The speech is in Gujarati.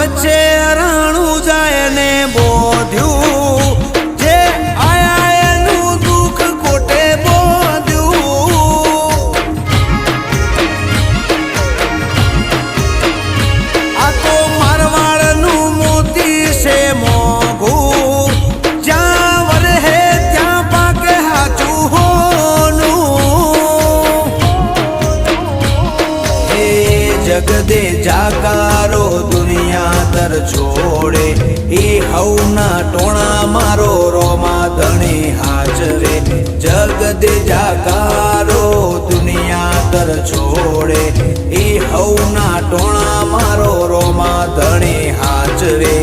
વચ્ચે રાણું જાય ને બોધ્યું જે આયા એનું દુઃખ કોટે બોધ્યું આ તો મારવાડનું મોતી છે મોઘું જ્યાં વરહે ત્યાં પાકે હાચું હોનું હે જગદે જાકારો દુનિયા દર છોડે એ હવના ટોણા મારો રોમા ધણી હાજરે જગદે જાકારો દુનિયા દર છોડે એ હવના ટોણા મારો રોમા ધણી હાજરે